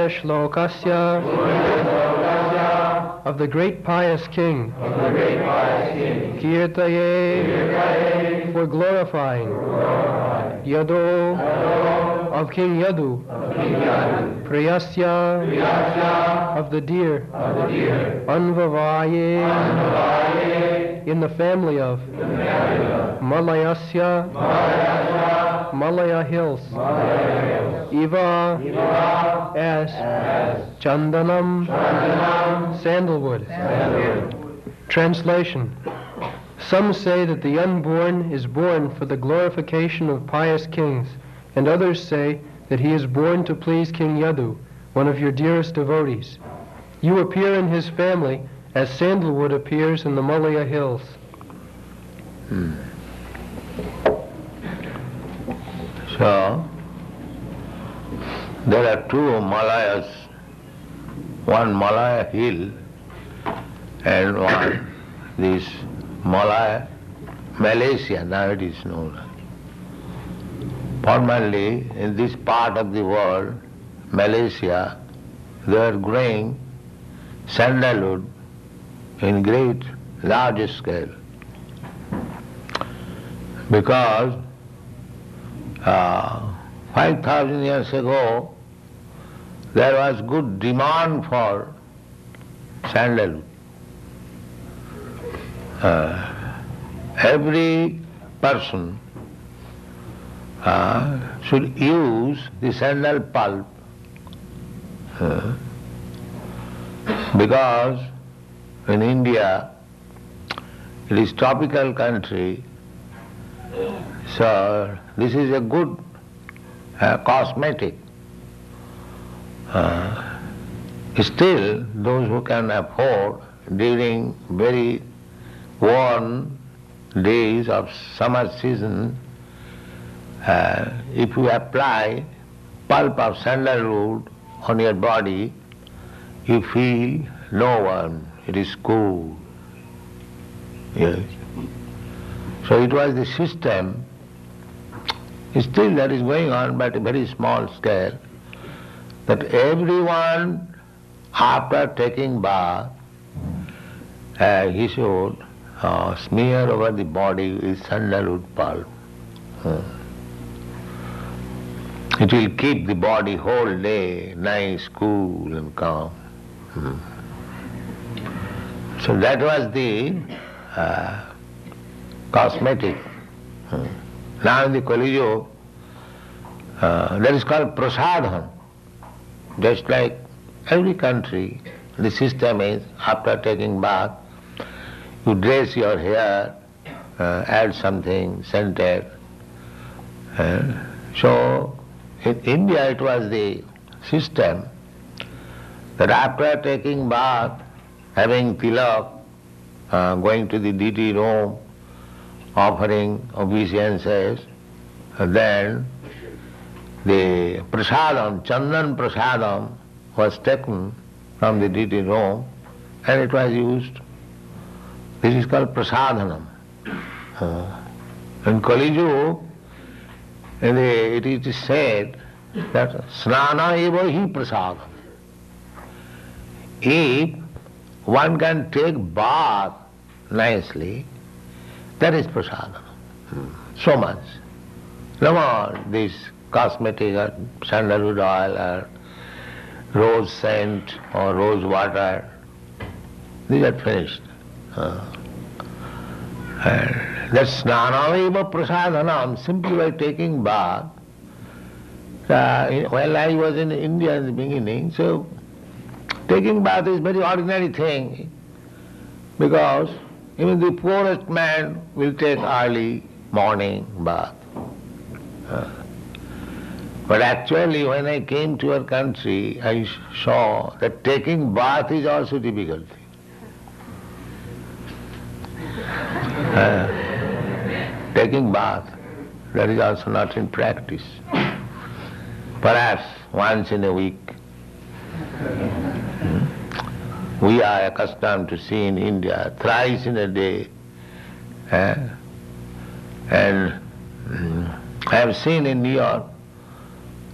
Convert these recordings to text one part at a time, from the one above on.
Purya Shlokasya, of the great pious king, Kirtaye, for glorifying, Yado, of King Yadu, Priyasya, of the deer, Anvavaye, in the family of, Malayasya, Malaya hills, Iva, as, Chandanam, sandalwood. Translation. Some say that the unborn is born for the glorification of pious kings, and others say that he is born to please King Yadu, one of your dearest devotees. You appear in his family as sandalwood appears in the Malaya hills. So, there are two Malayas, one Malaya hill and one this Malaya, Malaysia, now it is known. Formerly, in this part of the world, Malaysia, they are growing sandalwood in great, large scale. Because 5,000 years ago, there was good demand for sandalwood. Every person should use the sandal pulp because in India it is tropical country, so this is a good cosmetic. Still, those who can afford during very warm days of summer season, if you apply pulp of sandalwood on your body, you feel no one, it is cool. Yes. So it was the system, still that is going on but a very small scale, that everyone after taking bath, he should smear over the body with sandalwood pulp. It will keep the body whole day nice, cool and calm. So that was the cosmetic. Now in the Kali Yuga, that is called prasadhan. Just like every country, the system is after taking bath, you dress your hair, add something scented. So in India it was the system that after taking bath, having tilak, going to the deity room, offering obeisances, then the prasadam, chandan prasadam was taken from the deity room and it was used. This is called prasadhanam. In Kali Yuga, it is said that snana eva hi prasadam. If one can take bath nicely, that is prasadam. So much. No more this cosmetic or sandalwood oil or rose scent or rose water. These are finished. That's snana eva prasadhanam, simply by taking bath. While I was in India in the beginning, so taking bath is very ordinary thing, because even the poorest man will take early morning bath. But actually when I came to our country, I saw that taking bath is also difficult. Taking bath, that is also not in practice. Perhaps once in a week. We are accustomed to see in India thrice in a day. And I have seen in New York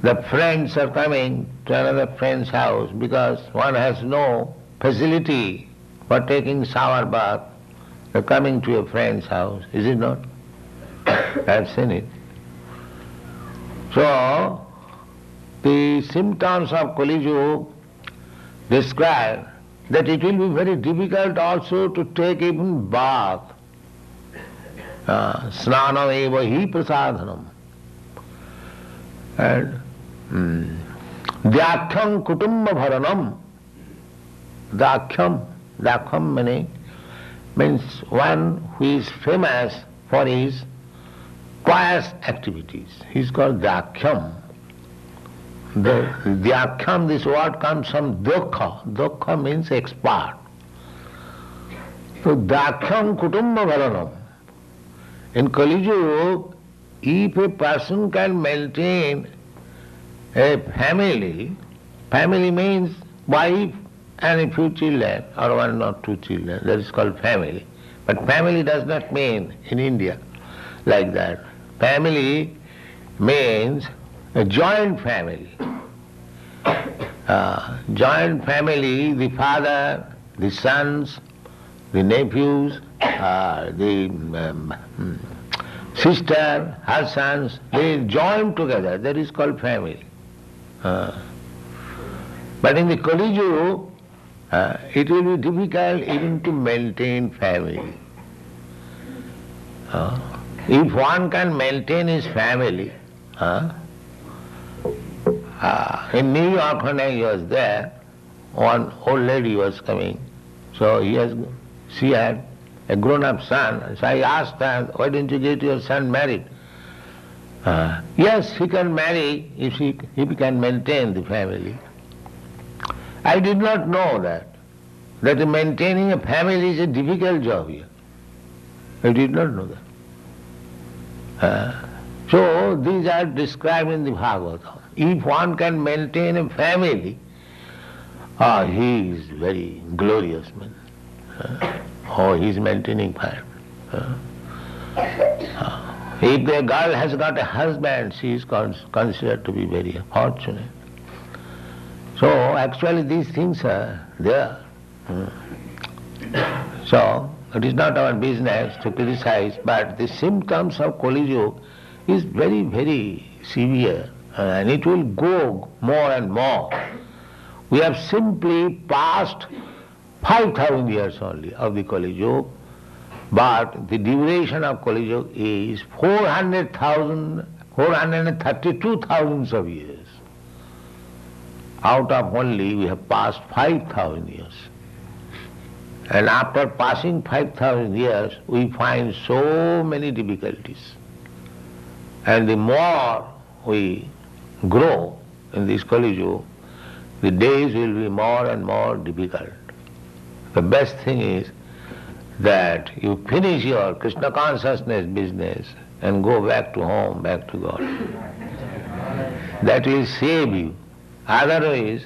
the friends are coming to another friend's house because one has no facility for taking shower bath. They're coming to a friend's house, is it not? I've seen it. So, the symptoms of Kali Yuga describe that it will be very difficult also to take even bath. Snanam eva hi prasadhanam. And Dhyakyam kutumba bharanam. Dhyakyam means one who is famous for his pious activities. He is called Dhyakyam. Dhyakyam, this word comes from Dukha. Dukha means expert. So Dhyakyam kutumba bharanam. In Kali Yuga, if a person can maintain a family means wife and a few children, or one or two children, that is called family. But family does not mean in India like that. Family means a joint family. Joint family, the father, the sons, the nephews, the sister, her sons, they join together. That is called family. But in the Kali Yuga, it will be difficult even to maintain family. If one can maintain his family, in New York when I was there, one old lady was coming, so she had a grown-up son. So I asked her, why didn't you get your son married? Yes, he can marry if he can maintain the family. I did not know that maintaining a family is a difficult job here. I did not know that. So these are described in the Bhagavatam. If one can maintain a family, he is very glorious man. He is maintaining family. If the girl has got a husband, she is considered to be very fortunate. So actually these things are there. So it is not our business to criticize, but the symptoms of Kali Yuga is very, very severe, and it will go more and more. We have simply passed 5,000 years only of the Kali Yuga, but the duration of Kali Yuga is 432,000 of years. Out of only we have passed 5,000 years. And after passing 5,000 years, we find so many difficulties. And the more we grow in this Kali Yuga, the days will be more and more difficult. The best thing is that you finish your Krishna consciousness business and go back to home, back to God. That will save you. Otherwise,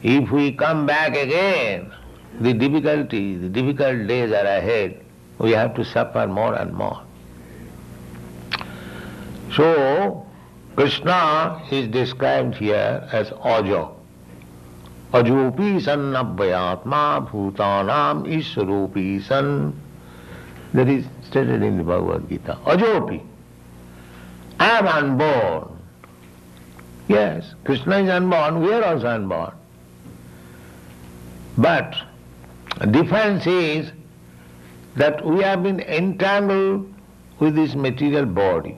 if we come back again, the difficult days are ahead. We have to suffer more and more. So, Krishna is described here as Ajo. Ajopi san abhyatma bhutanam iswarupi san. That is stated in the Bhagavad Gita. Ajopi. I am unborn. Yes, Krishna is unborn, we are also unborn. But the difference is that we have been entangled with this material body.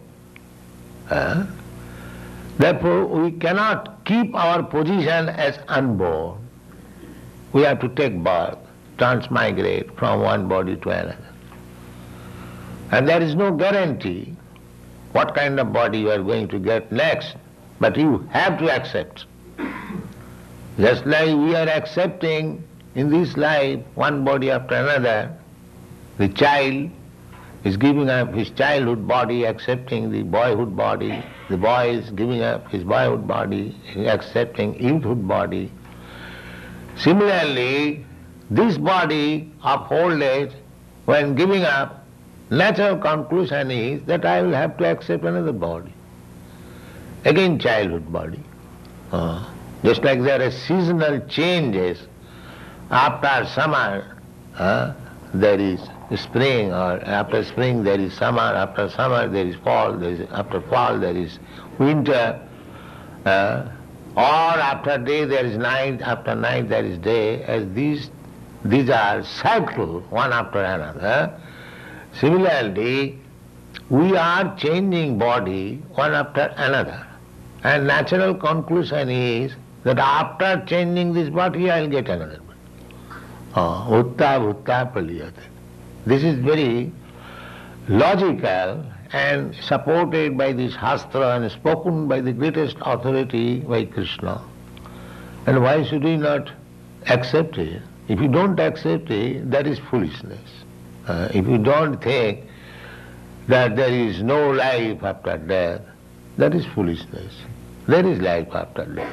Therefore, we cannot keep our position as unborn. We have to take birth, transmigrate from one body to another. And there is no guarantee what kind of body you are going to get next, but you have to accept. Just like we are accepting in this life one body after another, the child is giving up his childhood body, accepting the boyhood body. The boy is giving up his boyhood body, accepting youthhood body. Similarly, this body of old age, when giving up, natural conclusion is that I will have to accept another body. again childhood body. Just like there are seasonal changes. After summer, there is spring, or after spring there is summer, after summer there is fall, after fall there is winter, or after day there is night, after night there is day, as these are cycles one after another. Similarly, we are changing body one after another. And natural conclusion is that after changing this body, I will get another body. Utta bhutta paliyate. This is very logical and supported by this Shastra and spoken by the greatest authority, by Krishna. And why should we not accept it? If you don't accept it, that is foolishness. If you don't think that there is no life after death, that is foolishness. There is life after death.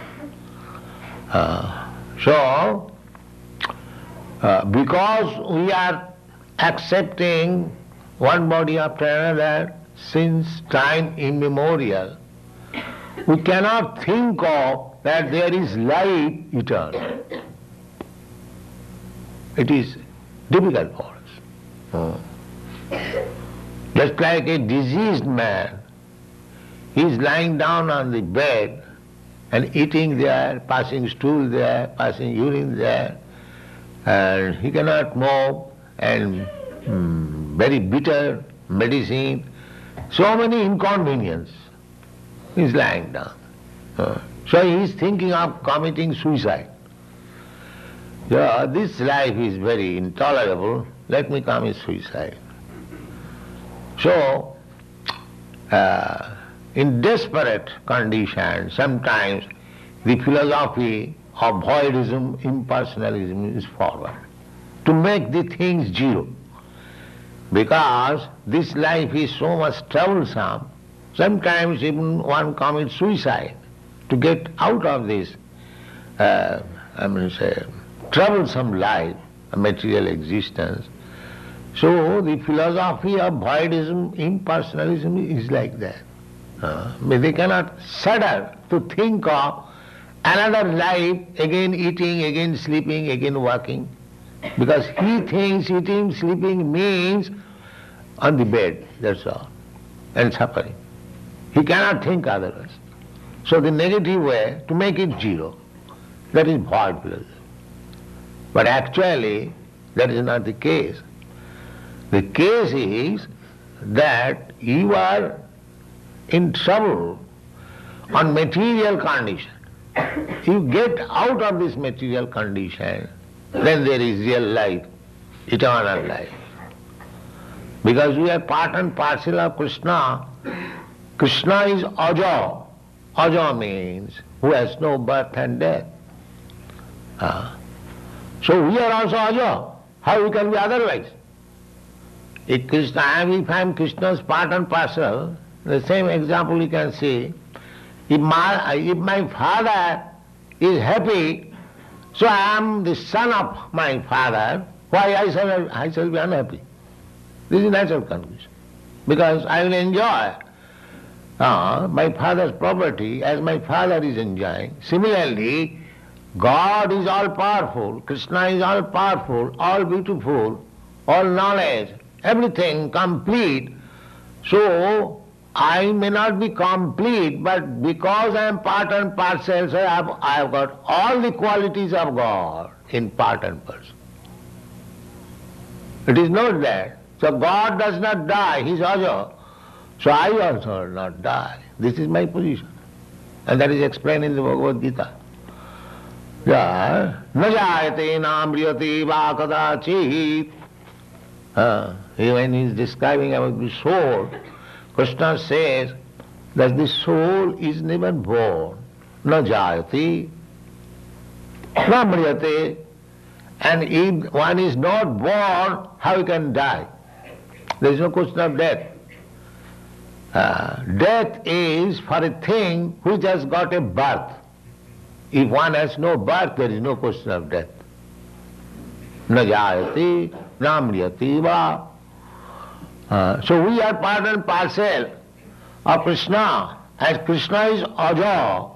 Because we are accepting one body after another since time immemorial, we cannot think of that there is life eternal. It is difficult for us. Just like a diseased man, he is lying down on the bed and eating there, passing stool there, passing urine there, and he cannot move, and very bitter medicine, so many inconveniences. He is lying down. So he is thinking of committing suicide. This life is very intolerable, let me commit suicide. So, in desperate conditions, sometimes the philosophy of voidism, impersonalism is forward, to make the things zero. Because this life is so much troublesome, sometimes even one commits suicide to get out of this, troublesome life, a material existence. So the philosophy of voidism, impersonalism is like that. They cannot shudder to think of another life, again eating, again sleeping, again working. Because he thinks eating, sleeping means on the bed, that's all, and suffering. He cannot think otherwise. So the negative way, to make it zero, that is void philosophy. But actually, that is not the case. The case is that you are in trouble on material condition. You get out of this material condition, then there is real life, eternal life. Because we are part and parcel of Krishna. Krishna is Aja. Aja means who has no birth and death. So we are also Aja. How we can be otherwise? If I am Krishna's part and parcel, the same example you can see. If my father is happy, so I am the son of my father, why I shall be unhappy? This is natural conclusion. Because I will enjoy my father's property as my father is enjoying. Similarly, God is all powerful, Krishna is all powerful, all beautiful, all knowledge, everything complete. So I may not be complete, but because I am part and parcel, so I have got all the qualities of God in part and parcel. It is not that. So God does not die, He is Aja. So I also will not die. This is my position. And that is explained in the Bhagavad Gita. Na jayate na mriyate va kadachit. When he is describing about the soul, Krishna says that the soul is never born. Na jayate, na mriyate. And if one is not born, how he can die? There is no question of death. Death is for a thing which has got a birth. If one has no birth, there is no question of death. Na jayate, na mriyate va. So we are part and parcel of Krishna, as Krishna is Aja,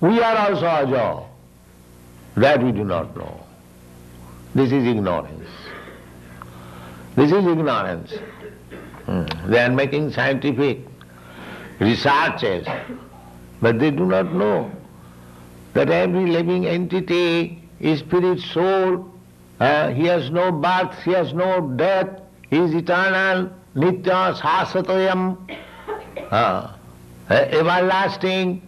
we are also Aja. That we do not know. This is ignorance. This is ignorance. They are making scientific researches, but they do not know that every living entity is spirit, soul. He has no birth, he has no death, he is eternal, nitya, sasatayam, everlasting,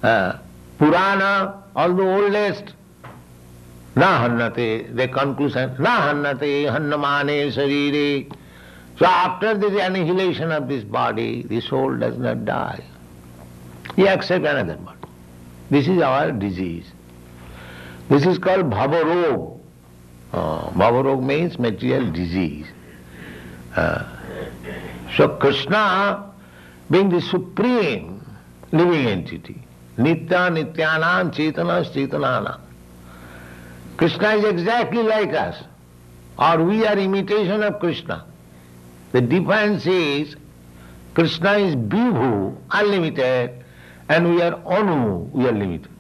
Purana, all the oldest. Na hannate, the conclusion, na hannate hannamane sarire. So after the annihilation of this body, the soul does not die. He accepts another body. This is our disease. This is called bhavarog. Bhavarog means material disease. So Krishna, being the supreme living entity, nitya nityanam chetana chetanana. Krishna is exactly like us, or we are imitation of Krishna. The difference is Krishna is Vibhu, unlimited, and we are Anu, we are limited.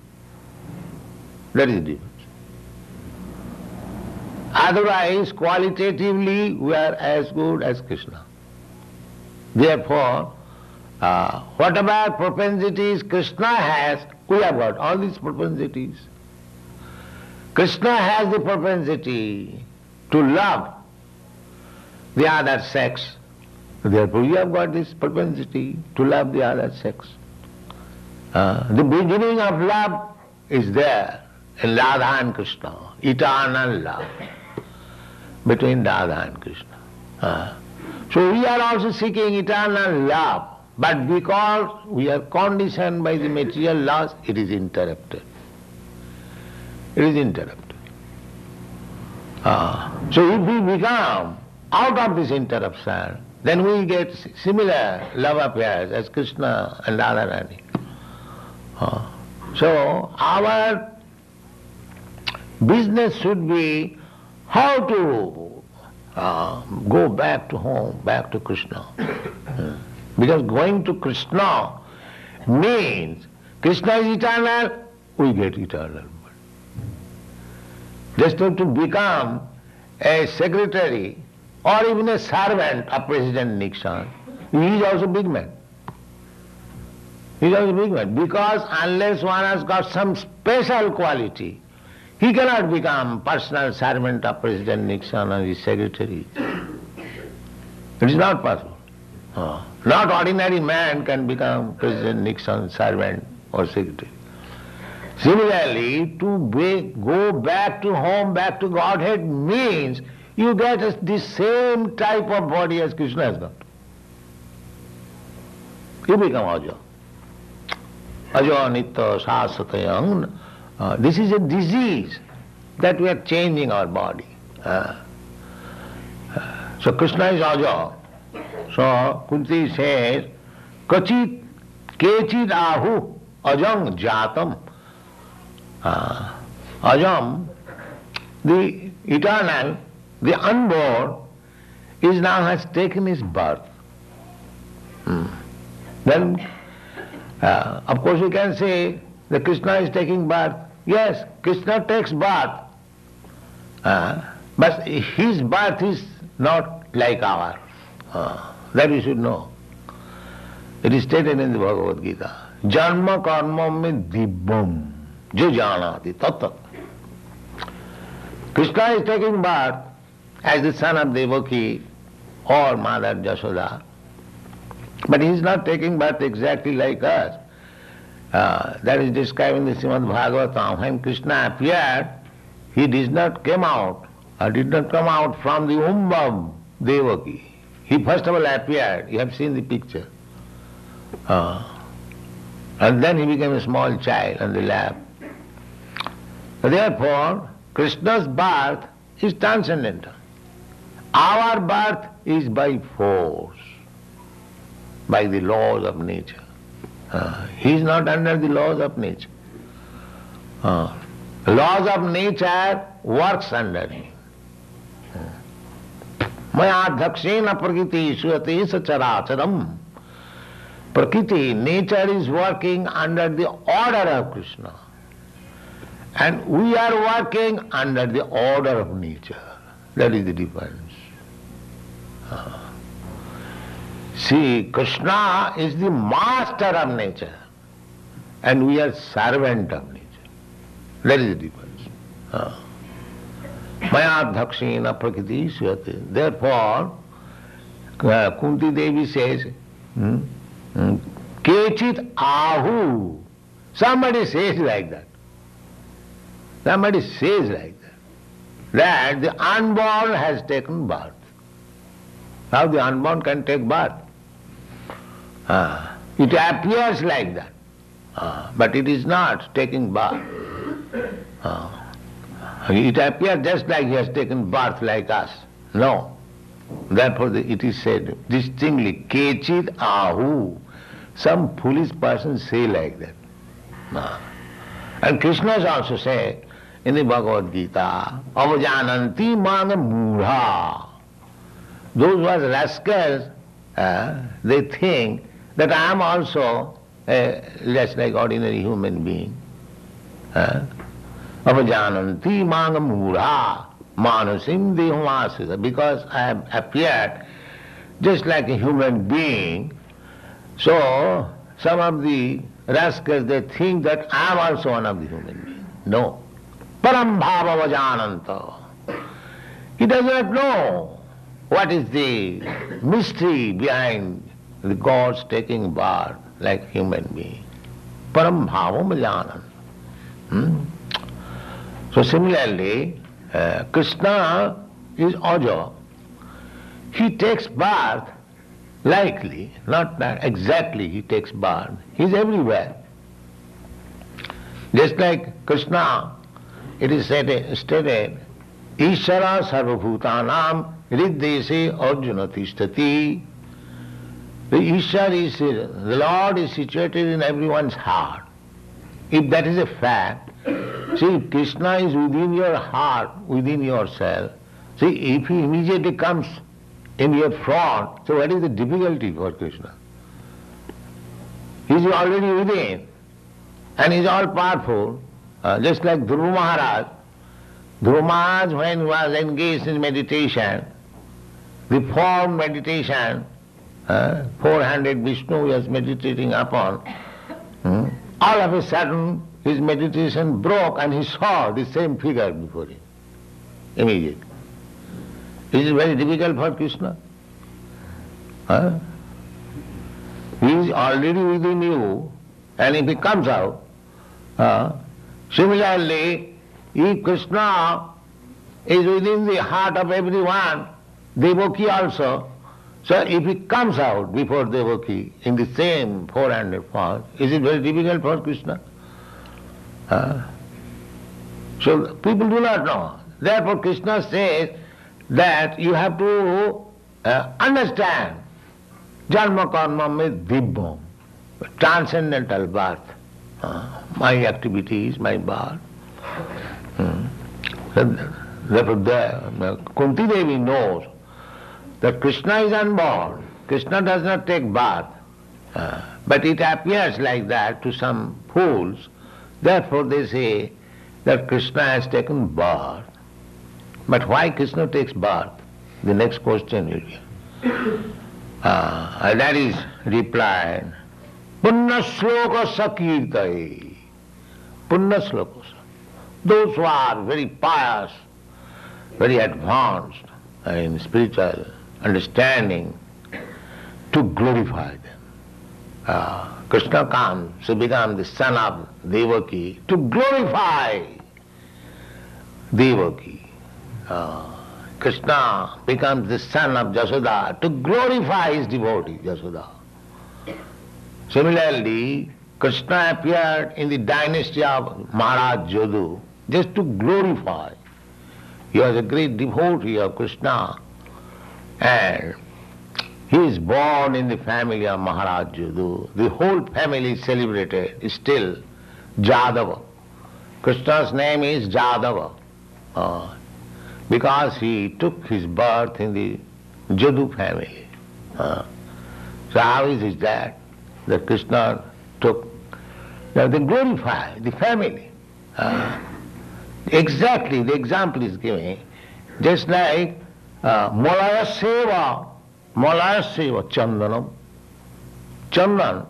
That is the difference. Otherwise, qualitatively, we are as good as Krishna. Therefore, whatever propensities Krishna has, we have got all these propensities. Krishna has the propensity to love the other sex. Therefore, we have got this propensity to love the other sex. The beginning of love is there in Radha and Krishna, eternal love between Radha and Krishna. So we are also seeking eternal love, but because we are conditioned by the material laws, it is interrupted. It is interrupted. So if we become out of this interruption, then we get similar love affairs as Krishna and Radharani. So our business should be how to go back to home, back to Krishna. Because going to Krishna means Krishna is eternal, we get eternal. Just have to become a secretary or even a servant of President Nixon. He is also big man. He is also big man. Because unless one has got some special quality, he cannot become personal servant of President Nixon or his secretary. It is not possible. Not ordinary man can become President Nixon's servant or secretary. Similarly, to go back to home, back to Godhead means you get the same type of body as Krishna has got. You become Aja. Aja nitya sasatayam. This is a disease that we are changing our body. So Krishna is Aja. So Kunti says, Kachit kechid ahu ajang jatam. Ajam, the eternal, the unborn, is now has taken his birth. Then, of course, we can say that Krishna is taking birth. Yes, Krishna takes birth, but his birth is not like ours. That we should know. It is stated in the Bhagavad Gita. Janma karma me dibbam. Jo janati tat. Krishna is taking birth as the son of Devaki or Mother Jashoda, but he is not taking birth exactly like us. That is described in the Srimad Bhagavatam. When Krishna appeared, he did not come out from the womb of Devaki. He first of all appeared. You have seen the picture. And then he became a small child on the lap. Therefore, Krishna's birth is transcendental. Our birth is by force, by the laws of nature. He is not under the laws of nature. Laws of nature works under him. Maya dhakshena prakriti suate sacharacharam. Prakriti, nature is working under the order of Krishna. And we are working under the order of nature. That is the difference. See, Krishna is the master of nature and we are servant of nature. That is the difference. Maya dhakshena prakriti suyate. Therefore, Kunti Devi says, Kechit ahu. Somebody says like that. Somebody says like that. That the unborn has taken birth. How the unborn can take birth? It appears like that. But it is not taking birth. It appears just like he has taken birth like us. No. Therefore it is said distinctly, Kechit ahu. Some foolish person say like that. And Krishna also say in the Bhagavad Gita, Avajananti mana mudha. Those who are rascals, they think that I am also just like ordinary human being. Avajananti mana mudha. Manasim dehamasita. Because I have appeared just like a human being, so some of the rascals, they think that I am also one of the human beings. No. Param bhava vajananta. He does not know what is the mystery behind the gods taking birth like human being. Param bhava vajananta. So similarly, Krishna is Aja. He takes birth likely, not exactly he takes birth. He is everywhere. Just like Krishna, it is stated, Ishara sarvabhutanam riddese arjuna tishtati. The Ishar is, the Lord is situated in everyone's heart. If that is a fact, see, if Krishna is within your heart, within yourself, see, if he immediately comes in your front, so what is the difficulty for Krishna? He is already within, and he is all powerful, just like Dhruva Maharaj. Dhruva Maharaj, when he was engaged in meditation, the form meditation, 400 Vishnu he was meditating upon, all of a sudden his meditation broke and he saw the same figure before him, immediately. Is it very difficult for Krishna? He is already within you, and if he comes out, similarly, if Krishna is within the heart of everyone, devotee also, so if he comes out before devotee in the same 400 form, is it very difficult for Krishna? So people do not know. Therefore Krishna says that you have to understand Janma karma mein dibbam, transcendental birth, my activities, my birth. Therefore Kunti Devi knows that Krishna is unborn. Krishna does not take birth, but it appears like that to some fools. Therefore they say that Krishna has taken birth. But why Krishna takes birth? The next question will be. That is replied, Punna sloka sakirtai. Punna sloka. Those who are very pious, very advanced in spiritual understanding, to glorify them. Krishna comes to become the son of Devaki, to glorify Devaki. Krishna becomes the son of Jasoda to glorify his devotee, Jasoda. Similarly, Krishna appeared in the dynasty of Maharaj Jadu just to glorify. He was a great devotee of Krishna, and he is born in the family of Maharaj Jadu. The whole family is celebrated still Jadava. Krishna's name is Jadava, because he took his birth in the Jadu family. So how is it that that Krishna took. Now they glorify the family. Exactly, the example is giving, just like Malaya Seva, Chandanam. Chandan,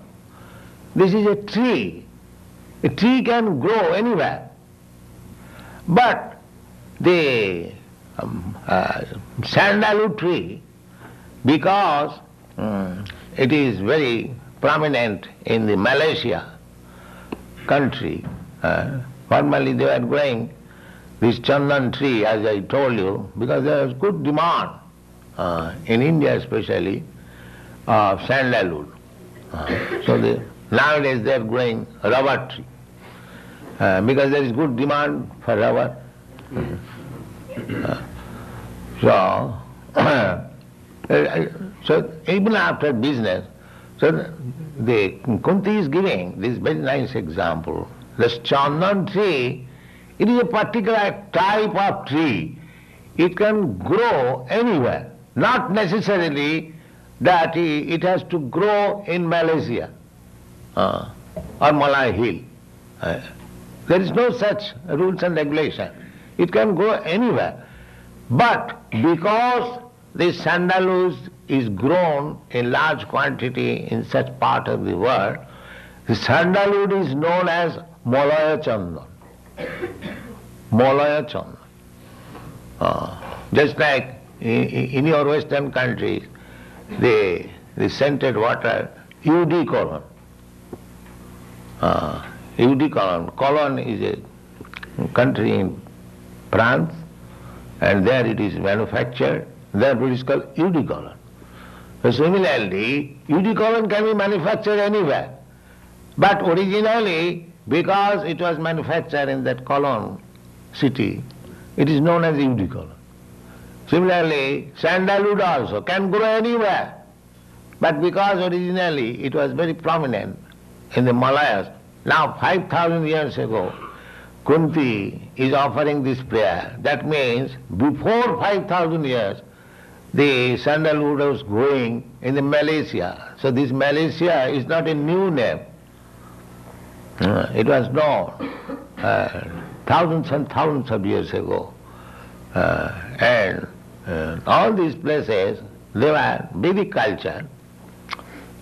this is a tree. A tree can grow anywhere. But the sandalwood tree, because it is very prominent in the Malaysia country, formerly they were growing this chandan tree, as I told you, because there is good demand, in India especially, of sandalwood. So nowadays they are growing rubber tree, because there is good demand for rubber. So even after business, so the Kunti is giving this very nice example. This chandan tree, it is a particular type of tree. It can grow anywhere, not necessarily that it has to grow in Malaysia or Malay Hill. There is no such rules and regulation. It can grow anywhere. But because this sandalwood is grown in large quantity in such part of the world, the sandalwood is known as Malaya Chandan. Malaya Chandan. Just like in your western countries, the scented water, UD Cologne. UD Cologne. Cologne is a country in France, and there it is manufactured. Therefore it is called UD Cologne. So similarly, UD Cologne can be manufactured anywhere. But originally, because it was manufactured in that Cologne city, it is known as UD Cologne. Similarly, sandalwood also can grow anywhere. But because originally it was very prominent in the Malayas, now 5,000 years ago, Kunti is offering this prayer. That means before 5,000 years, the sandalwood was growing in the Malaysia. So this Malaysia is not a new name. It was known thousands and thousands of years ago. And all these places, they were Vedic culture.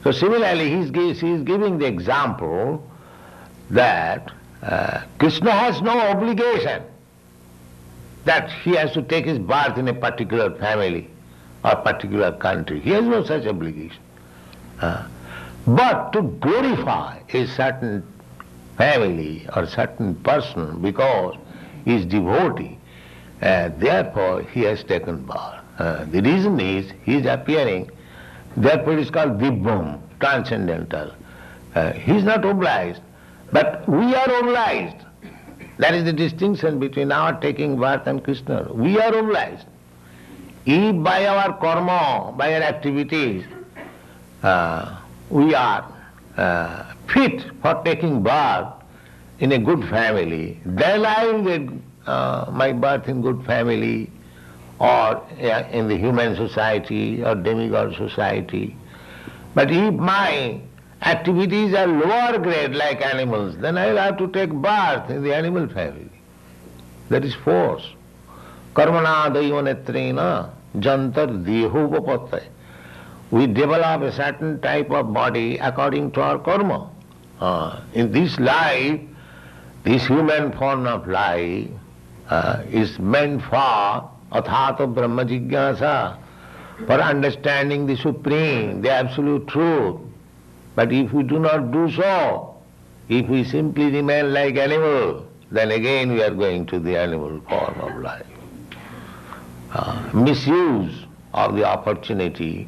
So similarly, he is giving the example that Krishna has no obligation that he has to take his birth in a particular family or particular country. He has no such obligation. But to glorify a certain family or certain person because he is devotee, therefore he has taken birth. The reason is he is appearing, therefore it is called Divyam, transcendental. He is not obliged, but we are obliged. That is the distinction between our taking birth and Krishna. We are obliged. If by our karma, by our activities, we are fit for taking birth in a good family, then I will get my birth in good family or in the human society or demigod society. But if my activities are lower grade like animals, then I will have to take birth in the animal family. That is force. Karmana daivanetrena jantar dehopapattai. We develop a certain type of body according to our karma. In this life, this human form of life is meant for athata brahma jigyasa, for understanding the Supreme, the Absolute Truth. But if we do not do so, if we simply remain like animal, then again we are going to the animal form of life. Misuse of the opportunity,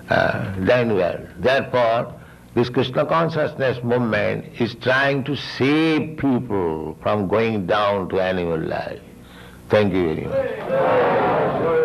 then we are. Therefore, this Krishna consciousness movement is trying to save people from going down to animal life. Thank you very much.